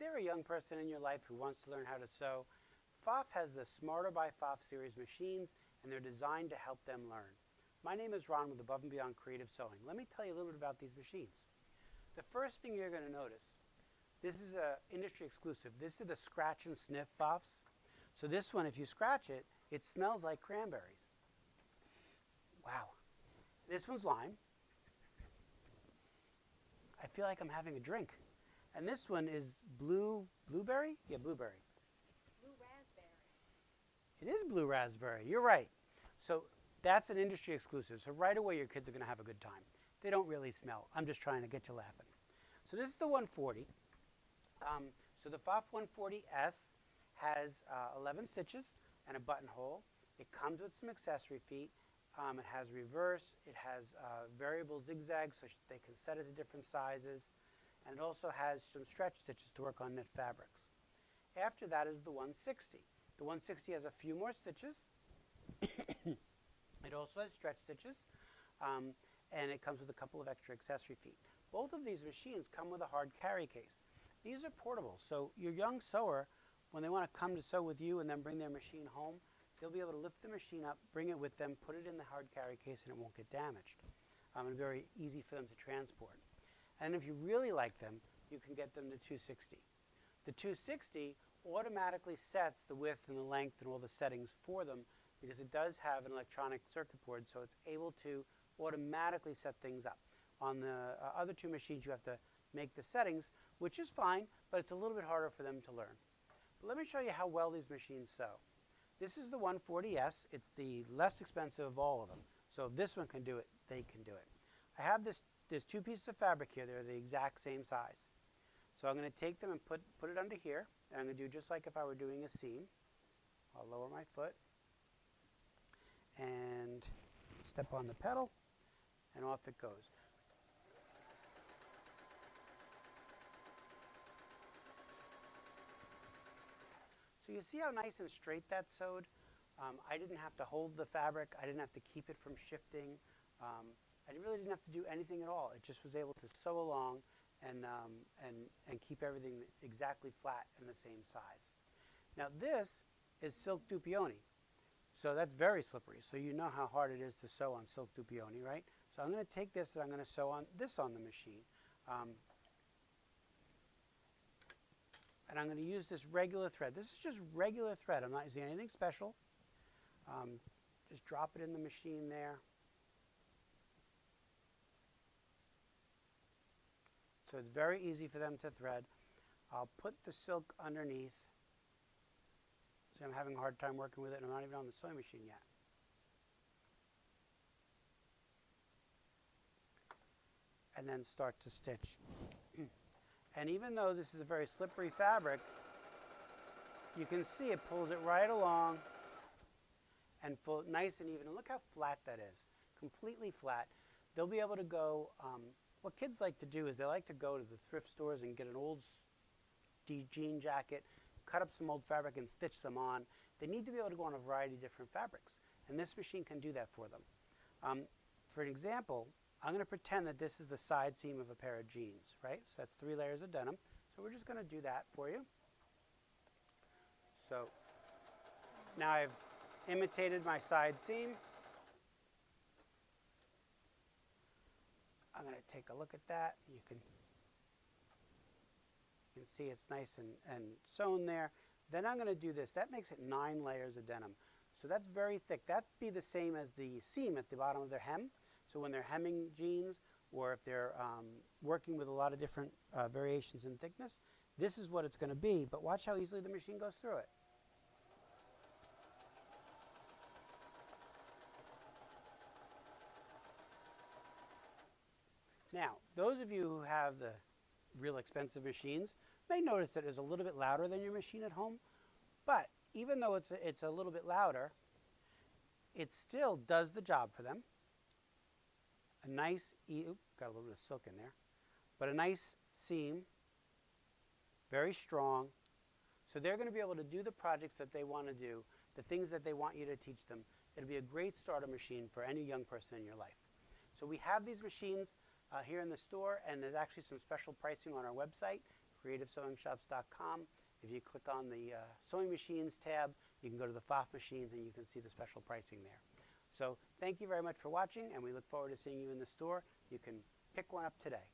there a young person in your life who wants to learn how to sew? Pfaff has the Smarter by Pfaff series machines, and they're designed to help them learn. My name is Ron with Above and Beyond Creative Sewing. Let me tell you a little bit about these machines. The first thing you're going to notice, this is an industry exclusive. This is the scratch and sniff Pfaffs. So this one, if you scratch it, it smells like cranberries. Wow. This one's lime. I feel like I'm having a drink. And this one is blueberry? Yeah, blueberry. Blue raspberry. It is blue raspberry. You're right. So that's an industry exclusive. So right away your kids are going to have a good time. They don't really smell. I'm just trying to get you laughing. So this is the 140. So the Pfaff 140S has 11 stitches and a buttonhole. It comes with some accessory feet. It has reverse. It has variable zigzags so they can set it to different sizes. And it also has some stretch stitches to work on knit fabrics. After that is the 160. The 160 has a few more stitches. It also has stretch stitches. And it comes with a couple of extra accessory feet. Both of these machines come with a hard carry case. These are portable, so your young sewer, when they want to come to sew with you and then bring their machine home, they'll be able to lift the machine up, bring it with them, put it in the hard carry case, and it won't get damaged. And very easy for them to transport. And if you really like them, you can get them to 260. The 260 automatically sets the width and the length and all the settings for them because it does have an electronic circuit board, so it's able to automatically set things up. On the other two machines, you have to make the settings, which is fine, but it's a little bit harder for them to learn. But let me show you how well these machines sew. This is the 140S. It's the less expensive of all of them. So if this one can do it, they can do it. I have there's two pieces of fabric here. They're the exact same size. So I'm going to take them and put it under here. And I'm going to do just like if I were doing a seam. I'll lower my foot and step on the pedal, and off it goes. So you see how nice and straight that's sewed? I didn't have to hold the fabric. I didn't have to keep it from shifting. I really didn't have to do anything at all. It just was able to sew along and keep everything exactly flat and the same size. Now this is silk dupioni. So that's very slippery. So you know how hard it is to sew on silk dupioni, right? So I'm going to take this and I'm going to sew on this on the machine. And I'm going to use this regular thread. This is just regular thread. I'm not using anything special. Just drop it in the machine there. So it's very easy for them to thread. I'll put the silk underneath. See, I'm having a hard time working with it, and I'm not even on the sewing machine yet. And then start to stitch. And even though this is a very slippery fabric, you can see it pulls it right along and nice and even. And look how flat that is, completely flat. They'll be able to go, what kids like to do is they like to go to the thrift stores and get an old jean jacket, cut up some old fabric and stitch them on. They need to be able to go on a variety of different fabrics. And this machine can do that for them. For an example, I'm going to pretend that this is the side seam of a pair of jeans, right? So that's 3 layers of denim. So we're just going to do that for you. So now I've imitated my side seam. I'm going to take a look at that. You can see it's nice and sewn there. Then I'm going to do this. That makes it 9 layers of denim. So that's very thick. That'd be the same as the seam at the bottom of their hem. So when they're hemming jeans, or if they're working with a lot of different variations in thickness, this is what it's going to be. But watch how easily the machine goes through it. Now, those of you who have the real expensive machines may notice that it's a little bit louder than your machine at home. But even though it's a little bit louder, it still does the job for them. A nice, got a little bit of silk in there, but a nice seam, very strong. So they're going to be able to do the projects that they want to do, the things that they want you to teach them. It'll be a great starter machine for any young person in your life. So we have these machines here in the store, and there's actually some special pricing on our website. creativesewing-shops.com. If you click on the sewing machines tab, you can go to the Pfaff machines and you can see the special pricing there. So thank you very much for watching, and we look forward to seeing you in the store. You can pick one up today.